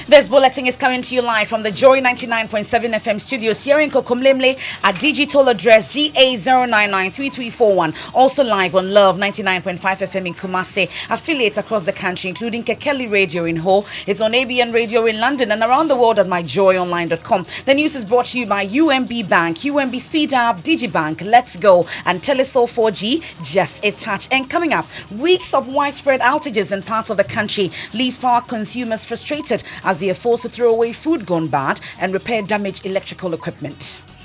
This bulletin is coming to you live from the Joy 99.7 FM studios here in Kokomlemle at digital address GA0993341. Also live on Love 99.5 FM in Kumasi. Affiliates across the country, including Kekeli Radio in Ho. It's on ABN Radio in London and around the world at myjoyonline.com. The news is brought to you by UMB Bank, UMB Speedup, Digibank, Let's Go, and Telesol 4G, just a touch. And coming up, weeks of widespread outages in parts of the country leaves power consumers frustrated as they are forced to throw away food gone bad and repair damaged electrical equipment.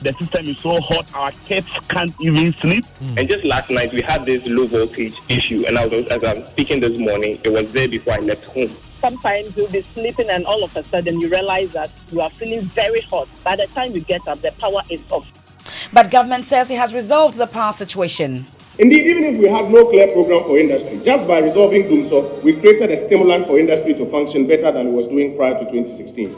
The system is so hot, our kids can't even sleep. And just last night, we had this low voltage issue, and as I'm speaking this morning, it was there before I left home. Sometimes you'll be sleeping and all of a sudden you realize that you are feeling very hot. By the time you get up, the power is off. But government says it has resolved the power situation. Indeed, even if we have no clear program for industry, just by resolving Doomsop, we created a stimulant for industry to function better than it was doing prior to 2016.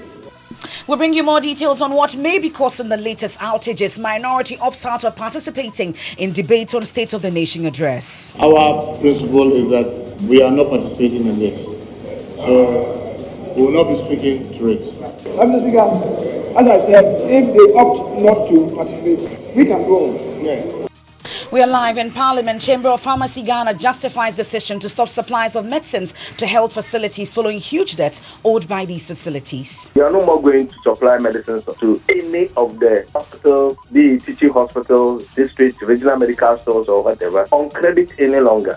We'll bring you more details on what may be causing the latest outages. Minority opts out of participating in debate on State of the Nation address. Our principle is that we are not participating in this. So we will not be speaking to it. Mr. Speaker, as I said, if they opt not to participate, we can go on. Yeah. We are live in Parliament. Chamber of Pharmacy Ghana justifies decision to stop supplies of medicines to health facilities following huge debts owed by these facilities. We are no more going to supply medicines to any of the hospitals, be it teaching hospitals, district, regional medical stores or whatever, on credit any longer.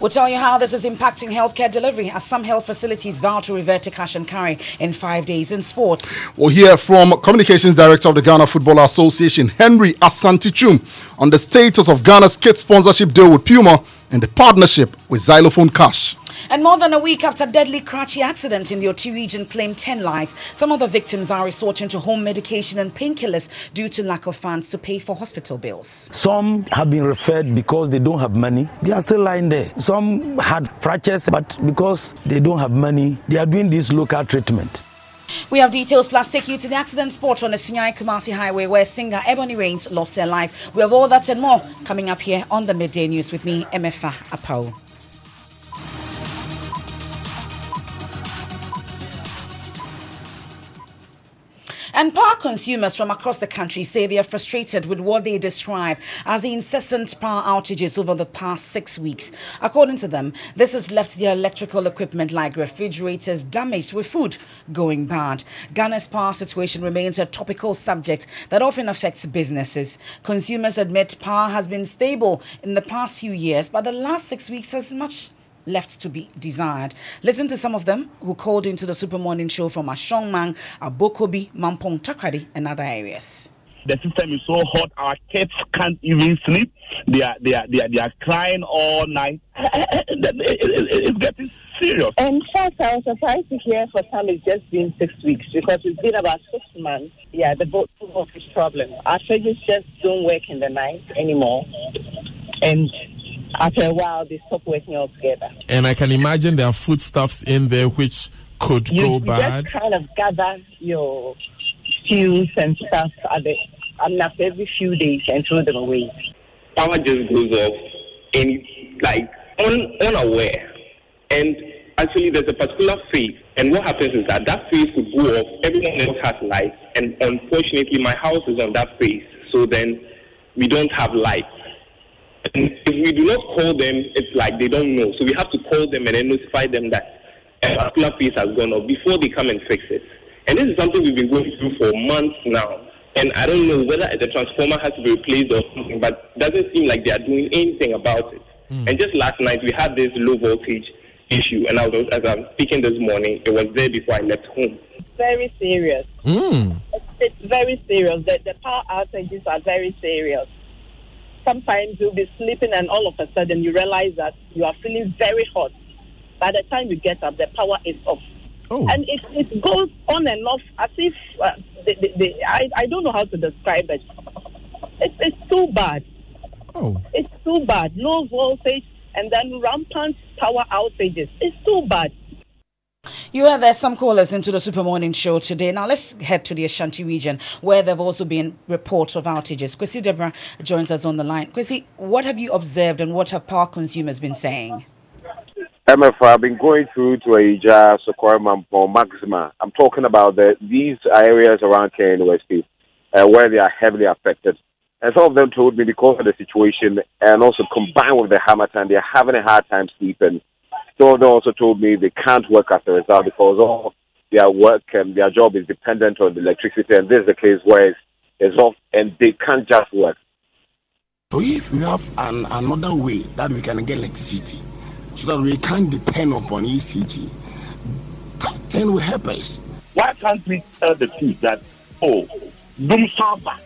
We'll tell you how this is impacting healthcare delivery as some health facilities vow to revert to cash and carry in 5 days. In sport, we'll hear from Communications Director of the Ghana Football Association, Henry Asantichum, on the status of Ghana's kit sponsorship deal with Puma and the partnership with Xylophone Cash. And more than a week after deadly Karachi accident in the Oti region claimed 10 lives, some of the victims are resorting to home medication and painkillers due to lack of funds to pay for hospital bills. Some have been referred because they don't have money. They are still lying there. Some had fractures, but because they don't have money, they are doing this local treatment. We have details, plus take you to the accident spot on the Sinyai Kumasi Highway where singer Ebony Rains lost her life. We have all that and more coming up here on the Midday News with me, Emefa Apawu. And power consumers from across the country say they are frustrated with what they describe as the incessant power outages over the past 6 weeks. According to them, this has left their electrical equipment like refrigerators damaged, with food going bad. Ghana's power situation remains a topical subject that often affects businesses. Consumers admit power has been stable in the past few years, but the last 6 weeks has much left to be desired. Listen to some of them who called into the Super Morning Show from Ashongmang, Abokobi, Mampong, Takrady, and other areas. The system is so hot, our kids can't even sleep. They are crying all night. It's getting serious. And first, I was surprised to hear for some it's just been 6 weeks because it's been about 6 months. Yeah, the voltage problem. Our fridges just don't work in the night anymore. And after a while, they stop working altogether. And I can imagine there are foodstuffs in there which could go bad. You just kind of gather your stews and stuff after every few days and throw them away. Power just goes off and unaware. And actually, there's a particular phase. And what happens is that phase could go off. Everyone else has light. And unfortunately, my house is on that phase. So then we don't have light. And if we do not call them, it's like they don't know. So we have to call them and then notify them that a particular piece has gone off before they come and fix it. And this is something we've been going through for months now. And I don't know whether the transformer has to be replaced or something, but it doesn't seem like they are doing anything about it. And just last night, we had this low voltage issue. And as I'm speaking this morning, it was there before I left home. Very serious. It's very serious. The power outages are very serious. Sometimes you'll be sleeping and all of a sudden you realize that you are feeling very hot. By the time you get up, the power is off. Oh. And it goes on and off as if, I don't know how to describe it. It's too bad. Oh. It's too bad. Low voltage and then rampant power outages. It's too bad. You heard there some callers into the Super Morning Show today. Now let's head to the Ashanti region where there have also been reports of outages. Kwesi Deborah joins us on the line. Kwesi, what have you observed and what have power consumers been saying? Emefa, I've been going through to Aija, Sokorama, or Maxima. I'm talking about these areas around Care University where they are heavily affected. And some of them told me because of the situation and also combined with the Hamatan, they're having a hard time sleeping. Some of them also told me they can't work as a result because all their work and their job is dependent on the electricity. And this is the case where it's off and they can't just work. So if we have another way that we can get electricity, so that we can't depend upon ECG, that then will help us. Why can't we tell the truth that, doom server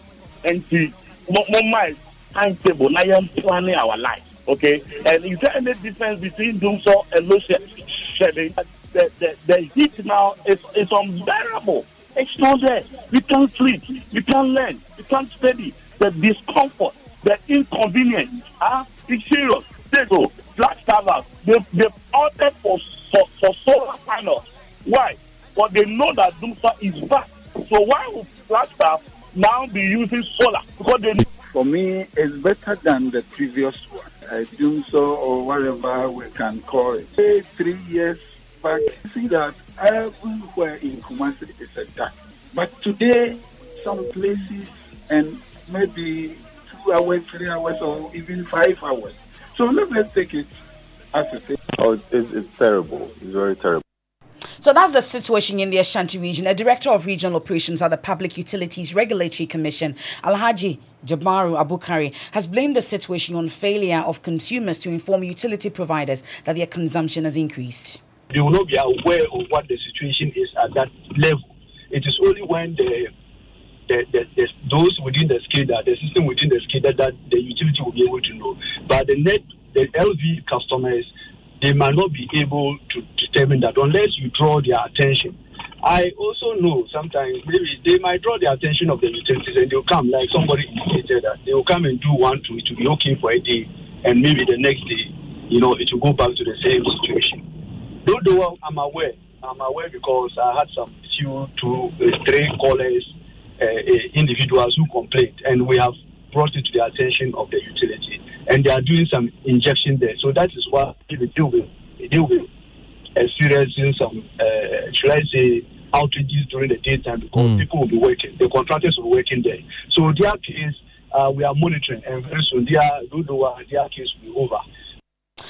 and the moment timetable, I am planning our life, okay? And is there any difference between doom and low shedding? The heat now is unbearable. It's not there. We can't sleep. We can't learn. We can't study. The discomfort, the inconvenience, it's serious. They go. Black Stars, they've ordered for solar panels. Why? But they know that Doomsa is back. So why would Black Stars now be using solar? Because they. For me, it's better than the previous one. Doomsa or whatever we can call it. 3 years back, you see that everywhere in Kumasi is a dark. But today, some places and maybe 2 hours, 3 hours, or even 5 hours. So let's take it as it is. Oh, it's terrible. It's very terrible. So that's the situation in the Ashanti region. A director of regional operations at the Public Utilities Regulatory Commission, Alhaji Jabaru Abukari, has blamed the situation on failure of consumers to inform utility providers that their consumption has increased. They will not be aware of what the situation is at that level. It is only when those within the SCADA, the system within the SCADA, that the utility will be able to know. But the LV customers, they might not be able to determine that unless you draw their attention. I also know sometimes maybe they might draw the attention of the utilities and they'll come, like somebody indicated that they will come and do 1, 2, it will be okay for a day, and maybe the next day, it will go back to the same situation. Though I'm aware because I had some 2, 3 callers, individuals who complained, and we have brought it to the attention of the utility, and they are doing some injection there. So that is why we deal with experiencing some, should I say, outages during the daytime because people will be working, the contractors will be working there. So their case, we are monitoring, and very soon their case will be over.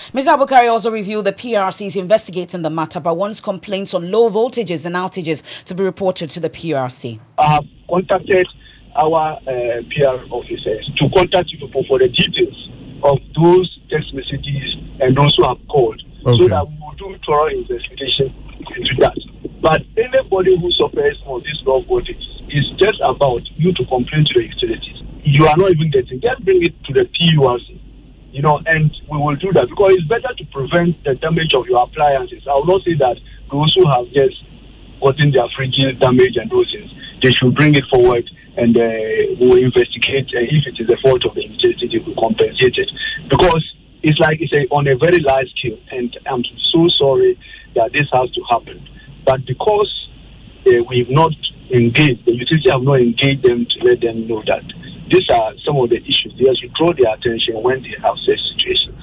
Mr. Abukari also revealed the PRC is investigating the matter, but wants complaints on low voltages and outages to be reported to the PRC. I have contacted our PR officers to contact you people for the details of those text messages and those who have called, so that we will do thorough investigation into that. But anybody who suffers on this low voltage is just about you to complain to the utilities. You are not even getting, just bring it to the PURC. And we will do that because it's better to prevent the damage of your appliances. I will not say that those who have just gotten their fridges damaged and those things, they should bring it forward and we will investigate if it is the fault of the utility, they will compensate it. Because it's like it's on a very large scale, and I'm so sorry that this has to happen. But because we've not engaged, the utility have not engaged them to let them know that these are some of the issues. They should draw their attention when they have such situations.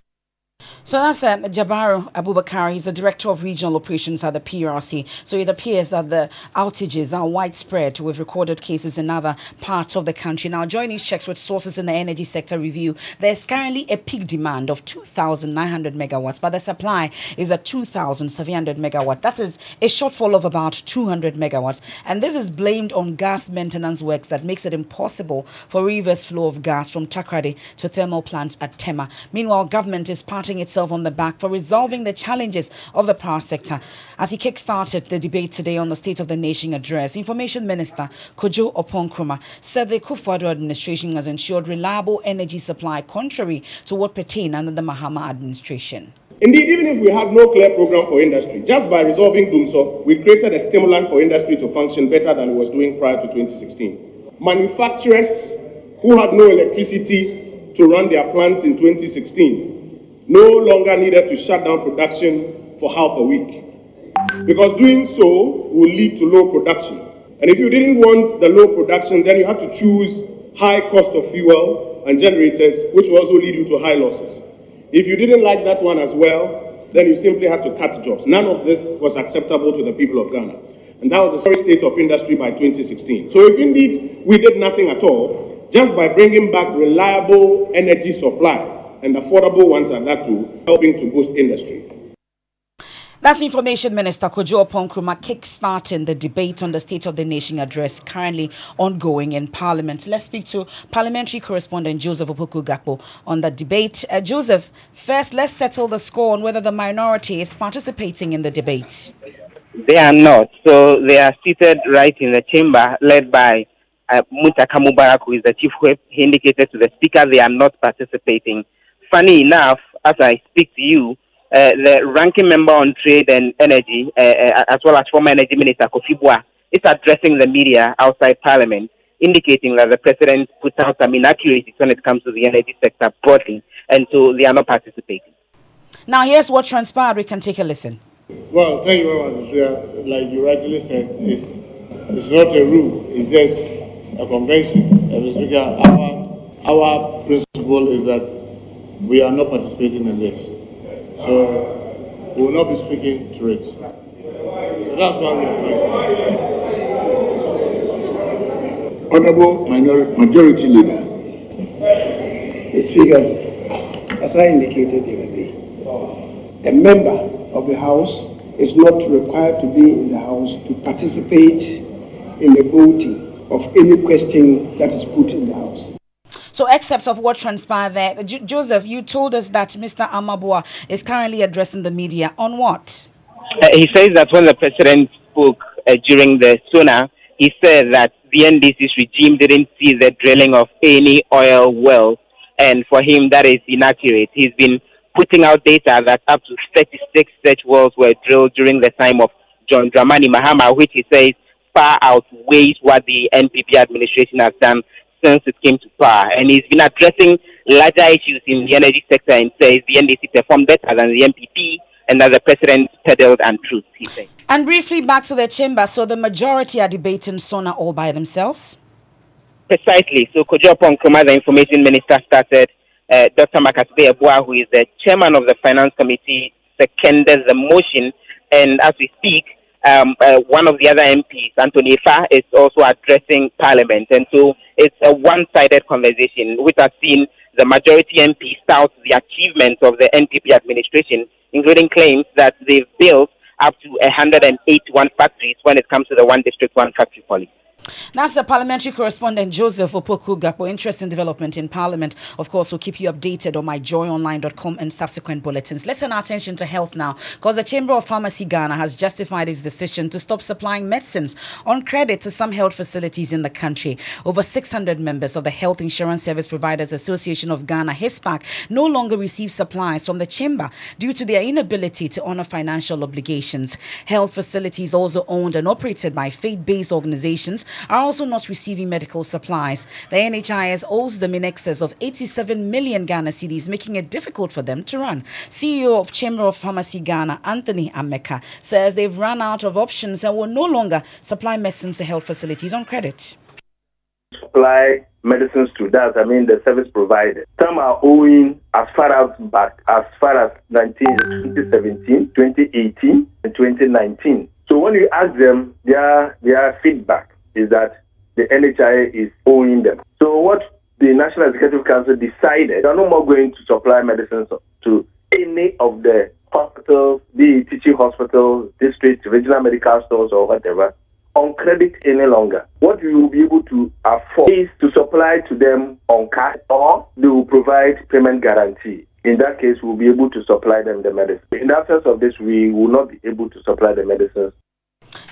So that's Jabaru Abubakar. He's the Director of Regional Operations at the PRC. So it appears that the outages are widespread with recorded cases in other parts of the country. Now, joining checks with sources in the energy sector review, there's currently a peak demand of 2,900 megawatts, but the supply is at 2,700 megawatts. That is a shortfall of about 200 megawatts. And this is blamed on gas maintenance works that makes it impossible for reverse flow of gas from Takrady to thermal plants at Tema. Meanwhile, government is patting itself on the back for resolving the challenges of the power sector. As he kick-started the debate today on the State of the Nation address, Information Minister Kojo Oponkroma said the Kufuor administration has ensured reliable energy supply contrary to what pertained under the Mahama administration. Indeed, even if we had no clear program for industry, just by resolving Doomsop, we created a stimulant for industry to function better than it was doing prior to 2016. Manufacturers who had no electricity to run their plants in 2016 no longer needed to shut down production for half a week, because doing so will lead to low production. And if you didn't want the low production, then you had to choose high cost of fuel and generators, which will also lead you to high losses. If you didn't like that one as well, then you simply had to cut jobs. None of this was acceptable to the people of Ghana. And that was the sorry state of industry by 2016. So if indeed we did nothing at all, just by bringing back reliable energy supply and affordable ones at that too, helping to boost industry. That's Information Minister Kojo Oppong-Nkrumah kick-starting the debate on the State of the Nation address currently ongoing in Parliament. Let's speak to Parliamentary Correspondent Joseph Opoku-Gakpo on the debate. Joseph, first let's settle the score on whether the minority is participating in the debate. They are not. So they are seated right in the chamber led by Muntaka Mubarak, who is the chief whip. He indicated to the speaker they are not participating. Funny enough, as I speak to you, the ranking member on trade and energy, as well as former energy minister Kofi Boah, is addressing the media outside Parliament, indicating that the president put out some inaccuracies when it comes to the energy sector broadly, and so they are not participating. Now here's what transpired. We can take a listen. Well, thank you very much. Like you rightly said, it's not a rule, it's just a convention. Our principle is that we are not participating in this. So we will not be speaking to it. So that's why we are doing. Honorable Majority Leader, the figures, as I indicated the other day, a member of the House is not required to be in the House to participate in the voting of any question that is put in the House. So, except of what transpired there, Joseph, you told us that Mr. Amaboa is currently addressing the media on what? He says that when the president spoke during the SONA, he said that the NDC's regime didn't see the drilling of any oil wells, and for him that is inaccurate. He's been putting out data that up to 36 such wells were drilled during the time of John Dramani Mahama, which he says far outweighs what the NPP administration has done since it came to power. And he's been addressing larger issues in the energy sector and says the NDC performed better than the NPP and that the president peddled untruth, he says. And briefly back to the chamber, so the majority are debating SONA all by themselves? Precisely. So Kojo Oppong-Nkrumah, the information minister, started. Dr. Makasbe Abua, who is the chairman of the finance committee, seconded the motion. And as we speak, one of the other MPs, Anthony Efa, is also addressing Parliament. And so it's a one-sided conversation, which has seen the majority MP tout the achievements of the NPP administration, including claims that they've built up to 181 factories when it comes to the one district, one factory policy. That's the parliamentary correspondent Joseph Opoku-Gakpo. Interesting development in Parliament. Of course, we'll keep you updated on myjoyonline.com and subsequent bulletins. Let's turn our attention to health now, because the Chamber of Pharmacy Ghana has justified its decision to stop supplying medicines on credit to some health facilities in the country. Over 600 members of the Health Insurance Service Providers Association of Ghana, HISPAC, no longer receive supplies from the Chamber due to their inability to honor financial obligations. Health facilities also owned and operated by faith-based organizations are also not receiving medical supplies. The NHIS owes them in excess of 87 million Ghana cedis, making it difficult for them to run. CEO of Chamber of Pharmacy Ghana, Anthony Ameka, says they've run out of options and will no longer supply medicines to health facilities on credit. Supply medicines to that, the service provider. Some are owing as far as 2017, 2018, and 2019. So when you ask them, their feedback is that the NHI is owing them. So what the National Executive Council decided, they are no more going to supply medicines to any of the hospitals, the teaching hospitals, district, regional medical stores or whatever, on credit any longer. What we will be able to afford is to supply to them on cash, or they will provide payment guarantee. In that case, we will be able to supply them the medicine. In the absence of this, we will not be able to supply the medicines.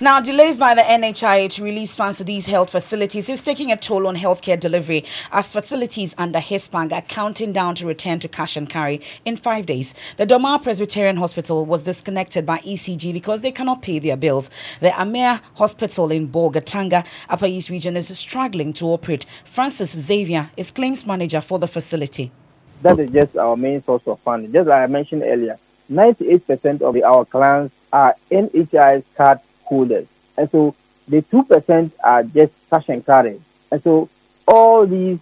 Now, delays by the NHI to release funds to these health facilities is taking a toll on healthcare delivery, as facilities under HISPAC are counting down to return to cash and carry in 5 days. The Doma Presbyterian Hospital was disconnected by ECG because they cannot pay their bills. The Amea Hospital in Bogatanga, Upper East Region, is struggling to operate. Francis Xavier is claims manager for the facility. That is just our main source of funding. Just like I mentioned earlier, 98% of our clients are NHI card holders, and so the 2% are just cash and carry. And so all these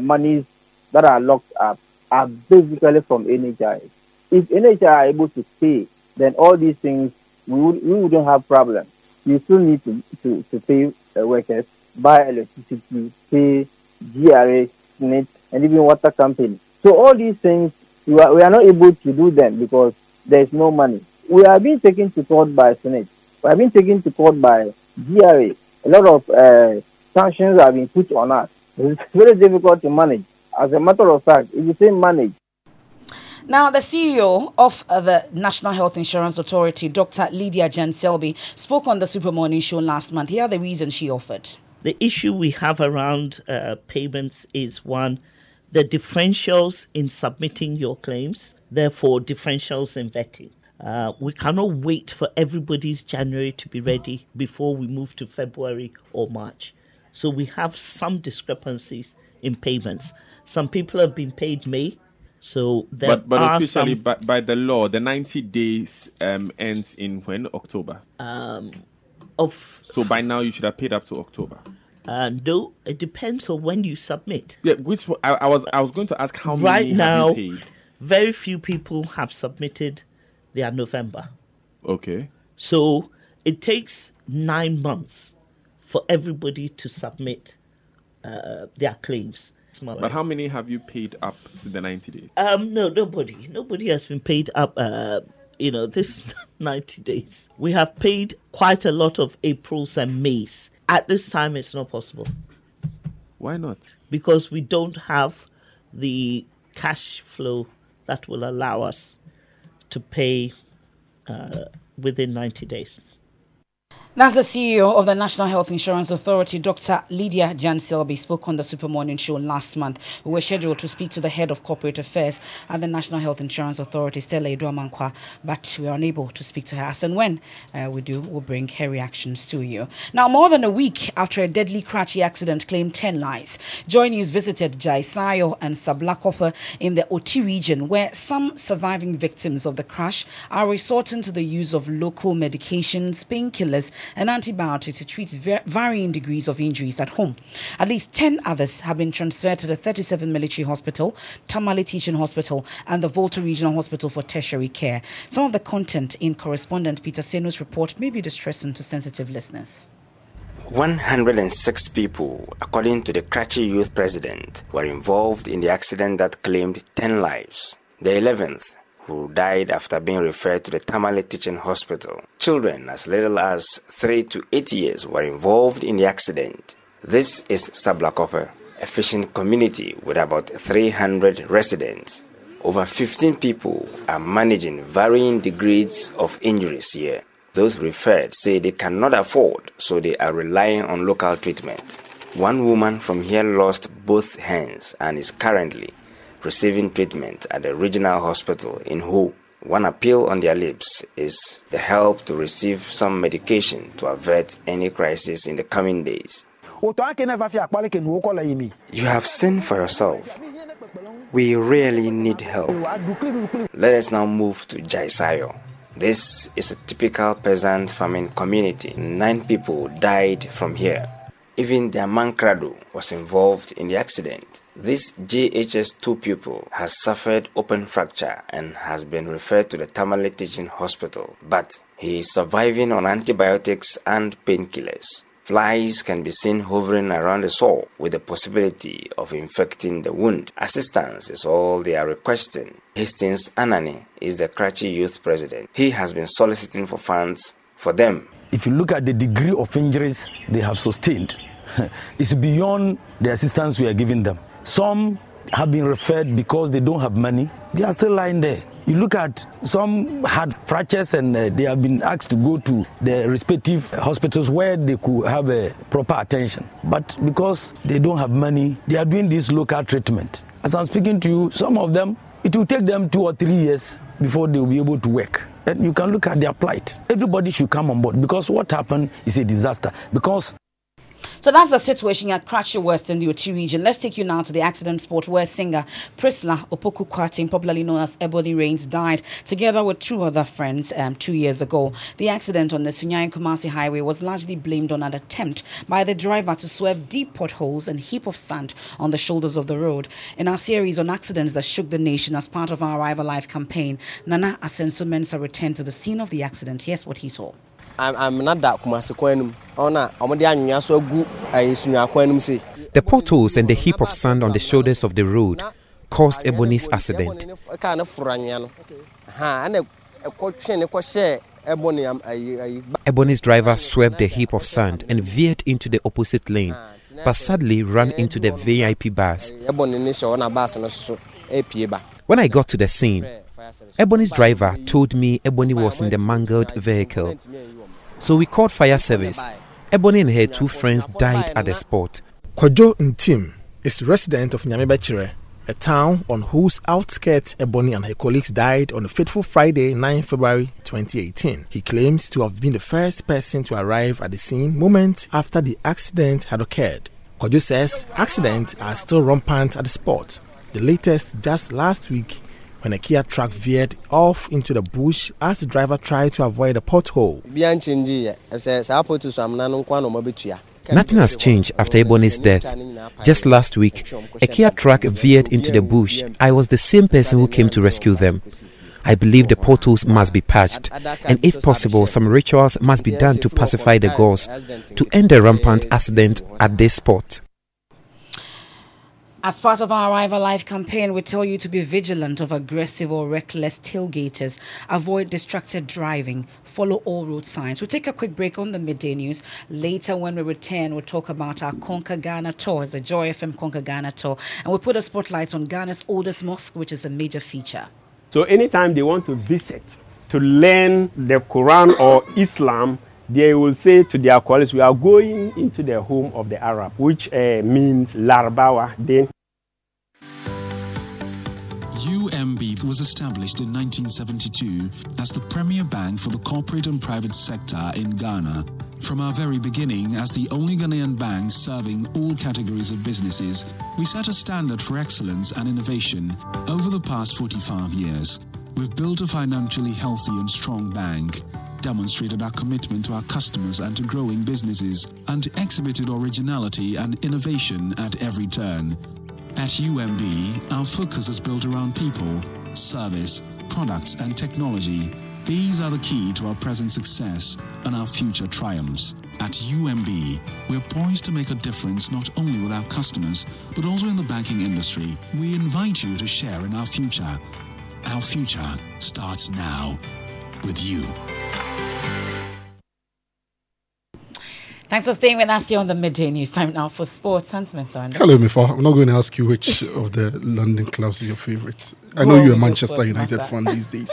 monies that are locked up are basically from NHI. if NHI are able to pay, then all these things, we wouldn't have problems. You still need to pay workers, buy electricity, pay GRA, SNIT, and even water company. So all these things, we are not able to do them because there is no money. We are being taken to court by SNIT. We have been taken to court by GRA. A lot of sanctions have been put on us. It's very difficult to manage. As a matter of fact, if you say manage. Now, the CEO of the National Health Insurance Authority, Dr. Lydia Jan-Selby, spoke on the Super Morning Show last month. Here are the reasons she offered. The issue we have around payments is, one, the differentials in submitting your claims, therefore differentials in vetting. We cannot wait for everybody's January to be ready before we move to February or March. So we have some discrepancies in payments. Some people have been paid May. So there but are officially, some, by the law, the 90 days ends in when? October. So by now you should have paid up to October. No, it depends on when you submit. Yeah, which I was going to ask how right many now, have you paid? Very few people have submitted their November. Okay. So it takes 9 months for everybody to submit their claims. But how many have you paid up to the 90 days? No, nobody. Nobody has been paid up, this 90 days. We have paid quite a lot of Aprils and Mays. At this time, it's not possible. Why not? Because we don't have the cash flow that will allow us to pay within 90 days. That's the CEO of the National Health Insurance Authority, Dr. Lydia Jan-Selby, spoke on the Super Morning Show last month. We were scheduled to speak to the head of corporate affairs at the National Health Insurance Authority, Stella Iduamankwa, but we were unable to speak to her. As and when we do, we'll bring her reactions to you. Now, more than a week after a deadly Karachi accident claimed 10 lives, Joy News visited Jaisayo and Sablakofa in the Oti region, where some surviving victims of the crash are resorting to the use of local medications, painkillers, and antibiotics to treat varying degrees of injuries at home. At least 10 others have been transferred to the 37 Military Hospital, Tamale Teaching Hospital, and the Volta Regional Hospital for tertiary care. Some of the content in correspondent Peter Seno's report may be distressing to sensitive listeners. 106 people, according to the Karachi Youth President, were involved in the accident that claimed 10 lives. The 11th, who died after being referred to the Tamale Teaching Hospital. Children as little as 3 to 8 years were involved in the accident. This is Sablakofa, a fishing community with about 300 residents. Over 15 people are managing varying degrees of injuries here. Those referred say they cannot afford, so they are relying on local treatment. One woman from here lost both hands and is currently receiving treatment at the regional hospital in Ho. One appeal on their lips is the help to receive some medication to avert any crisis in the coming days. You have seen for yourself. We really need help. Let us now move to Jaisayo. This is a typical peasant farming community. 9 people died from here. Even their Mankrado was involved in the accident. This JHS2 pupil has suffered open fracture and has been referred to the Tamale Teaching Hospital, but he is surviving on antibiotics and painkillers. Flies can be seen hovering around the sore with the possibility of infecting the wound. Assistance is all they are requesting. Hastings Anani is the Karachi Youth President. He has been soliciting for funds for them. If you look at the degree of injuries they have sustained, it's beyond the assistance we are giving them. Some have been referred because they don't have money. They are still lying there. You look at some had fractures and they have been asked to go to the respective hospitals where they could have a proper attention. But because they don't have money, they are doing this local treatment. As I'm speaking to you, some of them, it will take them 2 or 3 years before they will be able to work. And you can look at their plight. Everybody should come on board because what happened is a disaster. Because So that's the situation at Cratchit West in the Ochi region. Let's take you now to the accident spot where singer Priscilla Opoku-Kwarteng, popularly known as Ebony Rains, died together with two other friends 2 years ago. The accident on the Sunyani-Kumasi highway was largely blamed on an attempt by the driver to swerve deep potholes and heap of sand on the shoulders of the road. In our series on accidents that shook the nation as part of our Arrive Alive campaign, Nana Asenso Mensah returned to the scene of the accident. Here's what he saw. I'm not that The potholes and the heap of sand on the shoulders of the road caused Ebony's accident. Ebony's driver swerved the heap of sand and veered into the opposite lane, but sadly ran into the VIP bus. When I got to the scene, Ebony's driver told me Ebony was in the mangled vehicle. So we called fire service. Ebony and her two friends died at the spot. Kojo Ntim is resident of Nyamebechire, a town on whose outskirts Ebony and her colleagues died on the fateful Friday, 9 February 2018. He claims to have been the first person to arrive at the scene moments after the accident had occurred. Kojo says accidents are still rampant at the spot. The latest just last week, when a Kia truck veered off into the bush as the driver tried to avoid a pothole. Nothing has changed after Ebony's death. Just last week, a Kia truck veered into the bush. I was the same person who came to rescue them. I believe the potholes must be patched, and if possible, some rituals must be done to pacify the gods, to end the rampant accident at this spot. As part of our Arrive Alive campaign, we tell you to be vigilant of aggressive or reckless tailgaters, avoid distracted driving, follow all road signs. We'll take a quick break on the midday news. Later, when we return, we'll talk about our Conquer Ghana tour, the Joy FM Conquer Ghana tour, and we'll put a spotlight on Ghana's oldest mosque, which is a major feature. So anytime they want to visit to learn the Quran or Islam, they will say to their colleagues, we are going into the home of the Arab, which means Larabawa. Then UMB was established in 1972 as the premier bank for the corporate and private sector in Ghana. From our very beginning, as the only Ghanaian bank serving all categories of businesses, we set a standard for excellence and innovation over the past 45 years. We've built a financially healthy and strong bank, demonstrated our commitment to our customers and to growing businesses, and exhibited originality and innovation at every turn. At UMB, our focus is built around people, service, products, and technology. These are the key to our present success and our future triumphs. At UMB, we're poised to make a difference not only with our customers, but also in the banking industry. We invite you to share in our future. Our future starts now with you. Thanks for staying with us here on the midday news. Time now for sports. Hello, Emefa. I'm not going to ask you which of the London clubs is your favorite. I know you're a Manchester United fan these days.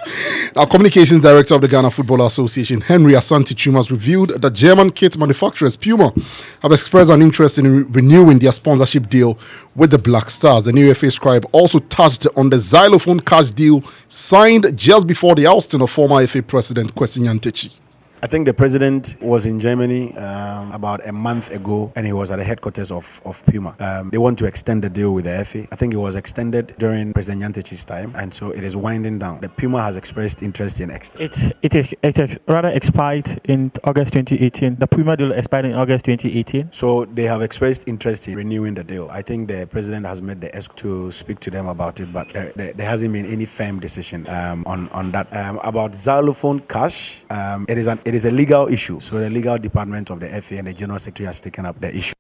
Now, Communications Director of the Ghana Football Association, Henry Asantichum, has revealed that German kit manufacturers Puma have expressed an interest in renewing their sponsorship deal with the Black Stars. The new FA scribe also touched on the xylophone cash deal signed just before the ousting of former FA President Kwesi Nyantakyi. I think the president was in Germany about a month ago, and he was at the headquarters of Puma. They want to extend the deal with the FA. I think it was extended during President Nyantakyi's time, and so it is winding down. The Puma has expressed interest in It is rather expired in August 2018. The Puma deal expired in August 2018. So they have expressed interest in renewing the deal. I think the president has made the ESC to speak to them about it, but there hasn't been any firm decision on that. About xylophone cash, it is a legal issue, so the legal department of the FA and the General Secretary has taken up the issue.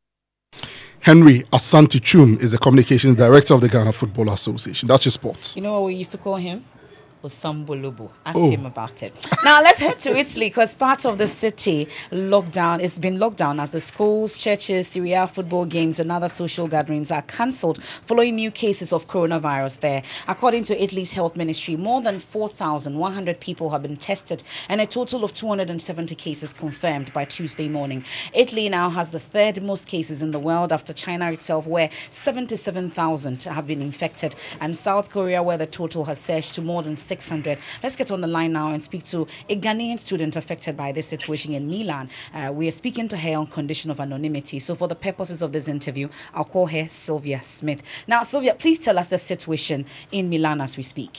Henry Asantichum is the Communications Director of the Ghana Football Association. That's your sports. You know what we used to call him? Osambolobo. Ask him about it. Now let's head to Italy because part of the city it's been locked down as the schools, churches, Serie A football games and other social gatherings are cancelled following new cases of coronavirus there. According to Italy's health ministry, more than 4,100 people have been tested and a total of 270 cases confirmed by Tuesday morning. Italy now has the third most cases in the world after China itself, where 77,000 have been infected, and South Korea, where the total has surged to more than 600. Let's get on the line now and speak to a Ghanaian student affected by this situation in Milan. We are speaking to her on condition of anonymity. So for the purposes of this interview, I'll call her Sylvia Smith. Now, Sylvia, please tell us the situation in Milan as we speak.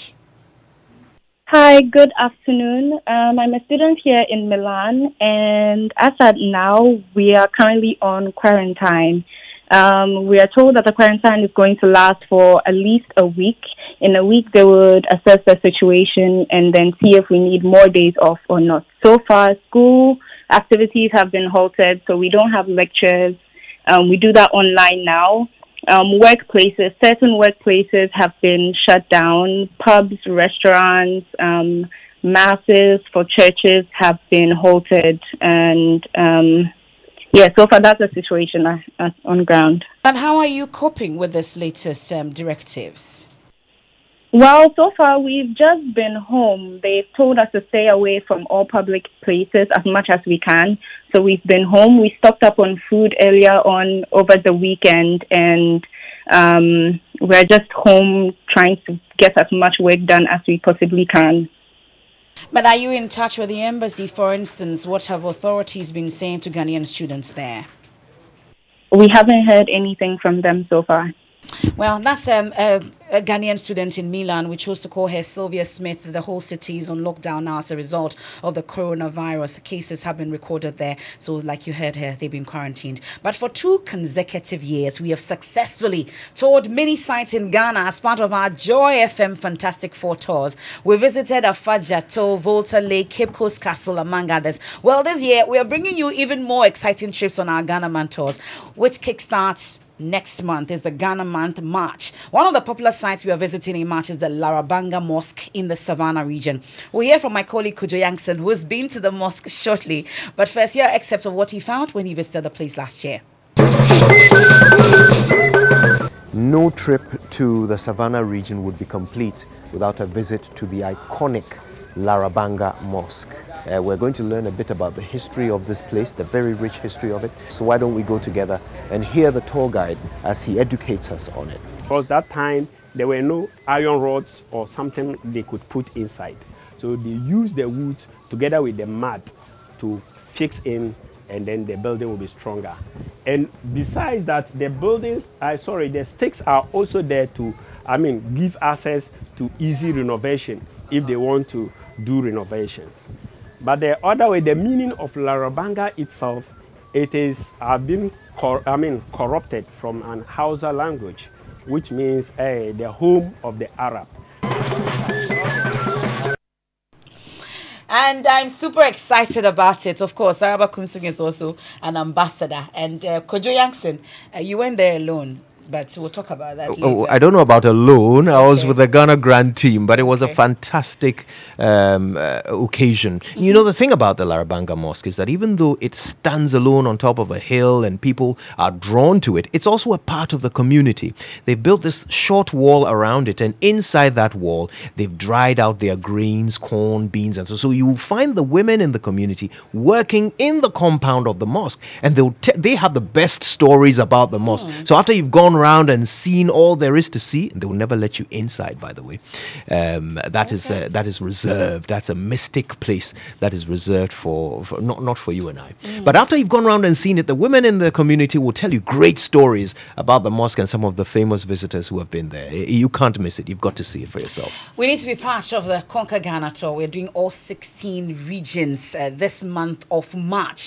Hi, good afternoon. I'm a student here in Milan, and as at now, we are currently on quarantine. We are told that the quarantine is going to last for at least a week. In a week, they would assess the situation and then see if we need more days off or not. So far, school activities have been halted, so we don't have lectures. We do that online now. Certain workplaces have been shut down. Pubs, restaurants, masses for churches have been halted. And so far that's the situation on ground. And how are you coping with this latest directives? Well, so far we've just been home. They've told us to stay away from all public places as much as we can. So we've been home. We stocked up on food earlier on over the weekend, and we're just home trying to get as much work done as we possibly can. But are you in touch with the embassy, for instance? What have authorities been saying to Ghanaian students there? We haven't heard anything from them so far. Well, that's a Ghanaian student in Milan. We chose to call her Sylvia Smith. The whole city is on lockdown now as a result of the coronavirus. Cases have been recorded there. So like you heard her, they've been quarantined. But for 2 consecutive years, we have successfully toured many sites in Ghana as part of our Joy FM Fantastic 4 tours. We visited Afajato, Volta Lake, Cape Coast Castle, among others. Well, this year, we are bringing you even more exciting trips on our Ghana Man tours, which kickstarts next month. Is the Ghana Month March. One of the popular sites we are visiting in March is the Larabanga Mosque in the Savannah region. We'll hear from my colleague Kujo Yankson, who has been to the mosque shortly. But first, here are excerpts of what he found when he visited the place last year. No trip to the Savannah region would be complete without a visit to the iconic Larabanga Mosque. We're going to learn a bit about the history of this place, the very rich history of it. So why don't we go together and hear the tour guide as he educates us on it. Because that time there were no iron rods or something they could put inside. So they used the wood together with the mud to fix in, and then the building will be stronger. And besides that, the sticks are also there to, give access to easy renovation if they want to do renovations. But the other way, the meaning of Larabanga itself, it is been corrupted from an Hausa language, which means the home of the Arab. And I'm super excited about it. Of course, Araba Kunsung is also an ambassador. And Kojo Yankson, you went there alone. But we'll talk about that later. I don't know about alone. I was with the Ghana Grand team, but it was a fantastic occasion. You know, the thing about the Larabanga Mosque is that even though it stands alone on top of a hill and people are drawn to it, it's also a part of the community. They've built this short wall around it, and inside that wall, they've dried out their grains, corn, beans, and so you will find the women in the community working in the compound of the mosque, and they have the best stories about the mosque. So after you've gone around and seen all there is to see, and they will never let you inside, by the way. That is reserved. That's a mystic place that is reserved for not for you and I. But after you've gone around and seen it, the women in the community will tell you great stories about the mosque and some of the famous visitors who have been there. You can't miss it. You've got to see it for yourself. We need to be part of the Conquer Ghana tour. We're doing all 16 regions this month of March.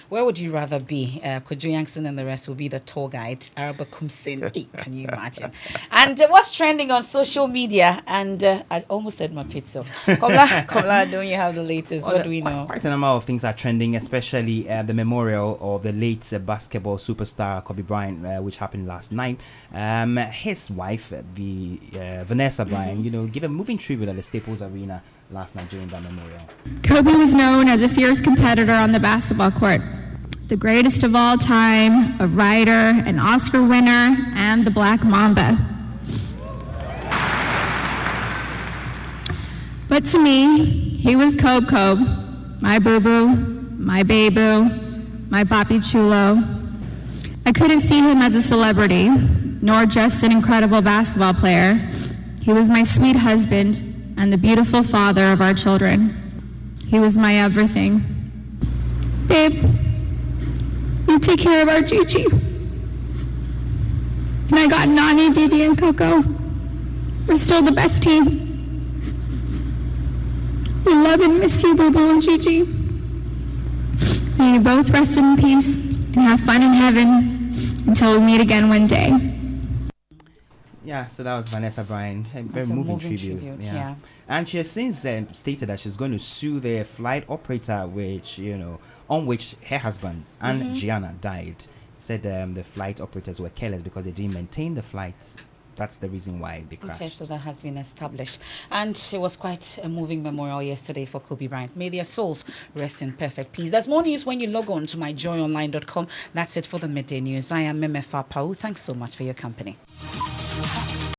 Where would you rather be? Kojo Yankson and the rest will be the tour guide. Araba Kumsin, can you imagine? And what's trending on social media? And I almost said my pizza. Komla, don't you have the latest? What do we know? Quite a number of things are trending, especially the memorial of the late basketball superstar Kobe Bryant, which happened last night. His wife, Vanessa Bryant, gave a moving tribute at the Staples Arena last night during that memorial. Kobe was known as a fierce competitor on the basketball court. The greatest of all time, a writer, an Oscar winner, and the Black Mamba. But to me, he was Kobe, my boo-boo, my baby, my papi chulo. I couldn't see him as a celebrity, nor just an incredible basketball player. He was my sweet husband, and the beautiful father of our children. He was my everything. Babe, you take care of our Gigi. And I got Nani, Didi, and Coco. We're still the best team. We love and miss you, Boo Boo and Gigi. May you both rest in peace and have fun in heaven until we meet again one day. Yeah, so that was Vanessa Bryan. A very moving tribute. Yeah. And she has since stated that she's going to sue the flight operator, on which her husband and Gianna died. Said the flight operators were careless because they didn't maintain the flights. That's the reason why they crashed. Okay, so that has been established. And it was quite a moving memorial yesterday for Kobe Bryant. May their souls rest in perfect peace. There's more news when you log on to myjoyonline.com. That's it for the midday news. I am Emefa Apawu. Thanks so much for your company.